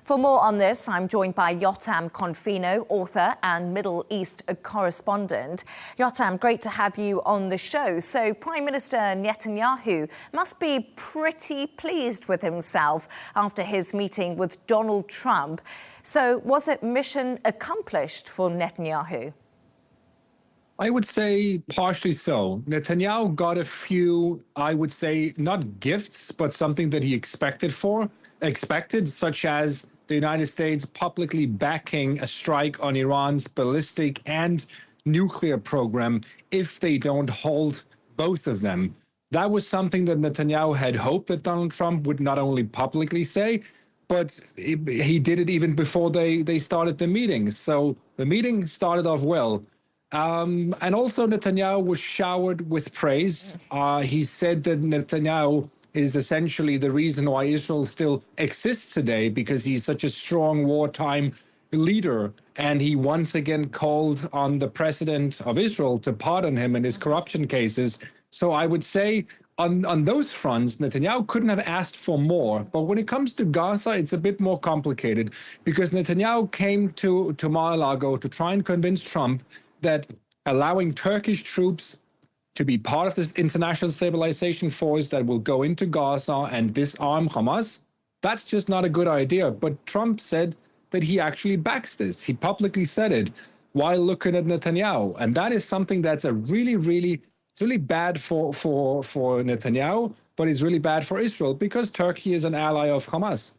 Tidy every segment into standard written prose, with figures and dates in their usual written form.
For more on this, I'm joined by Jotam Confino, author and Middle East correspondent. Jotam, great to have you on the show. So Prime Minister Netanyahu must be pretty pleased with himself after his meeting with Donald Trump. So was it mission accomplished for Netanyahu? I would say partially so. Netanyahu got a few, I would say, not gifts, but something that he expected, such as the United States publicly backing a strike on Iran's ballistic and nuclear program if they don't hold both of them. That was something that Netanyahu had hoped that Donald Trump would not only publicly say, but he did it even before they started the meeting. So the meeting started off well. And also Netanyahu was showered with praise. He said that Netanyahu is essentially the reason why Israel still exists today, because he's such a strong wartime leader. And he once again called on the president of Israel to pardon him in his corruption cases. So I would say on those fronts, Netanyahu couldn't have asked for more. But when it comes to Gaza, it's a bit more complicated, because Netanyahu came to Mar-a-Lago to try and convince Trump that allowing Turkish troops to be part of this international stabilization force that will go into Gaza and disarm Hamas, that's just not a good idea. But Trump said that he actually backs this. He publicly said it while looking at Netanyahu. And that is something that's it's really bad for Netanyahu, but it's really bad for Israel, because Turkey is an ally of Hamas.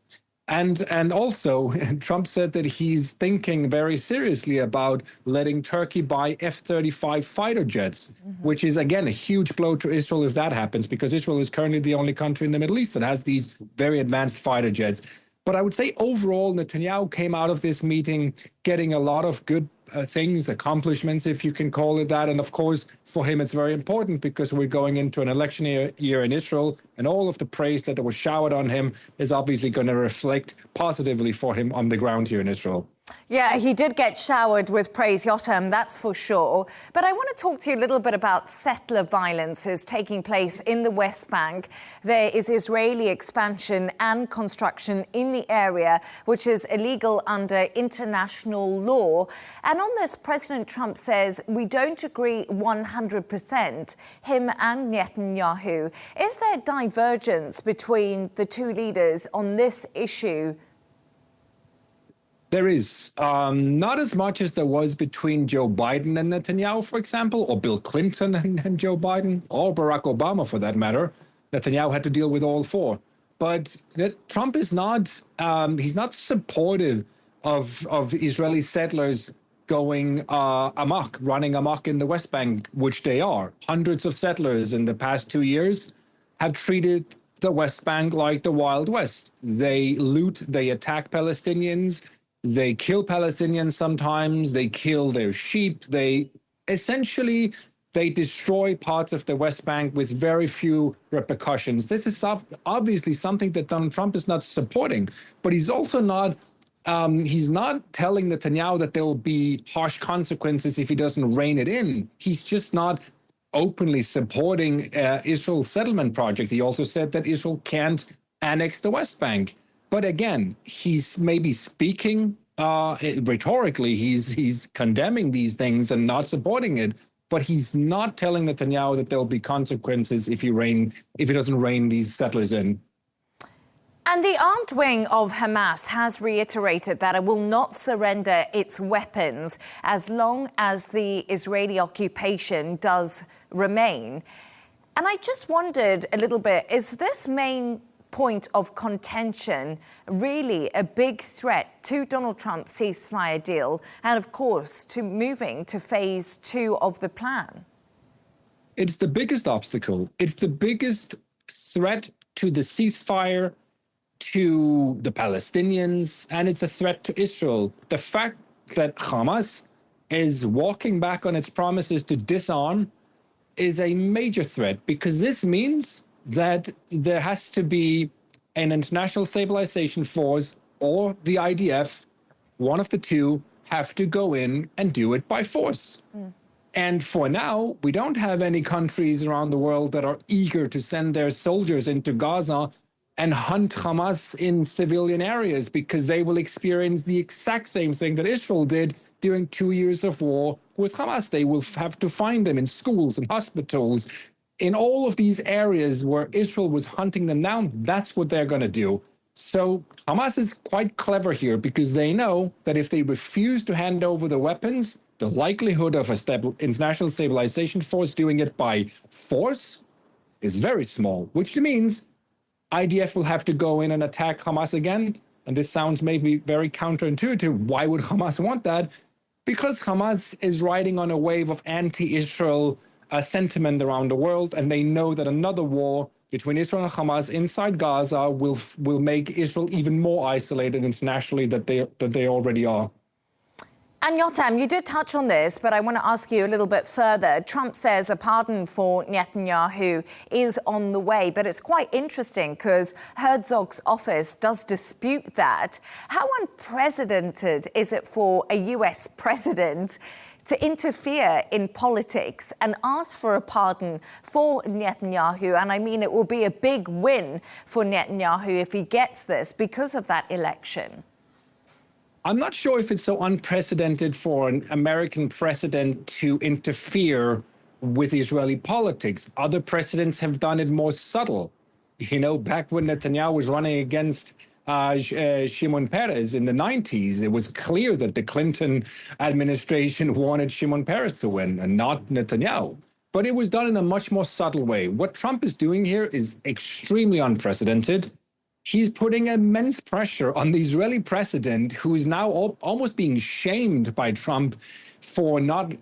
And also, Trump said that he's thinking very seriously about letting Turkey buy F-35 fighter jets, which is, again, a huge blow to Israel if that happens, because Israel is currently the only country in the Middle East that has these very advanced fighter jets. But I would say overall, Netanyahu came out of this meeting getting a lot of good things, accomplishments, if you can call it that. And of course, for him, it's very important, because we're going into an election year in Israel, and all of the praise that was showered on him is obviously going to reflect positively for him on the ground here in Israel. Yeah, he did get showered with praise, Jotam, that's for sure. But I want to talk to you a little bit about settler violences taking place in the West Bank. There is Israeli expansion and construction in the area, which is illegal under international law. And on this, President Trump says, we don't agree 100%, him and Netanyahu. Is there divergence between the two leaders on this issue? There is not as much as there was between Joe Biden and Netanyahu, for example, or Bill Clinton and Joe Biden, or Barack Obama, for that matter. Netanyahu had to deal with all four. But Trump is not, he's not supportive of Israeli settlers going running amok in the West Bank, which they are. Hundreds of settlers in the past 2 years have treated the West Bank like the Wild West. They loot, they attack Palestinians, they kill Palestinians sometimes, they kill their sheep, they destroy parts of the West Bank with very few repercussions. This is obviously something that Donald Trump is not supporting, but he's also not, he's not telling Netanyahu that there will be harsh consequences if he doesn't rein it in. He's just not openly supporting Israel's settlement project. He also said that Israel can't annex the West Bank. But again, he's maybe speaking rhetorically, he's condemning these things and not supporting it, but he's not telling Netanyahu that there'll be consequences if he doesn't rein these settlers in. And the armed wing of Hamas has reiterated that it will not surrender its weapons as long as the Israeli occupation does remain. And I just wondered a little bit, is this main point of contention really a big threat to Donald Trump's ceasefire deal and, of course, to moving to phase 2 of the plan? It's the biggest obstacle. It's the biggest threat to the ceasefire, to the Palestinians, and it's a threat to Israel. The fact that Hamas is walking back on its promises to disarm is a major threat, because this means that there has to be an international stabilization force or the IDF, one of the two, have to go in and do it by force. And for now, we don't have any countries around the world that are eager to send their soldiers into Gaza and hunt Hamas in civilian areas, because they will experience the exact same thing that Israel did during 2 years of war with Hamas. They will have to find them in schools and hospitals, in all of these areas where Israel was hunting them down. That's what they're going to do. So Hamas is quite clever here, because they know that if they refuse to hand over the weapons, the likelihood of a international stabilization force doing it by force is very small, which means IDF will have to go in and attack Hamas again. And this sounds maybe very counterintuitive. Why would Hamas want that? Because Hamas is riding on a wave of anti-Israel sentiment around the world, and they know that another war between Israel and Hamas inside Gaza will make Israel even more isolated internationally than they already are. And Jotam, you did touch on this, but I want to ask you a little bit further. Trump says a pardon for Netanyahu is on the way, but it's quite interesting because Herzog's office does dispute that. How unprecedented is it for a US president to interfere in politics and ask for a pardon for Netanyahu? And I mean, it will be a big win for Netanyahu if he gets this because of that election. I'm not sure if it's so unprecedented for an American president to interfere with Israeli politics. Other presidents have done it more subtle. You know, back when Netanyahu was running against Shimon Peres in the 90s, it was clear that the Clinton administration wanted Shimon Peres to win and not Netanyahu. But it was done in a much more subtle way. What Trump is doing here is extremely unprecedented. He's putting immense pressure on the Israeli president, who is now almost being shamed by Trump for not,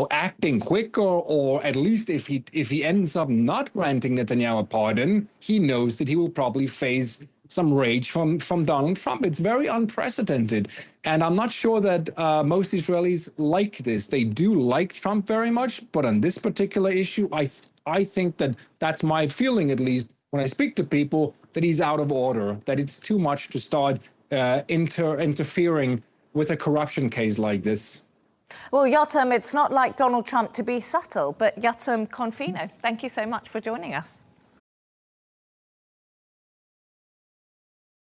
acting quicker, or at least if he ends up not granting Netanyahu a pardon, he knows that he will probably face some rage from Donald Trump. It's very unprecedented. And I'm not sure that most Israelis like this. They do like Trump very much, but on this particular issue, I think that's my feeling, at least, when I speak to people, that he's out of order, that it's too much to start interfering with a corruption case like this. Well, Jotam, it's not like Donald Trump to be subtle, but Jotam Confino, thank you so much for joining us.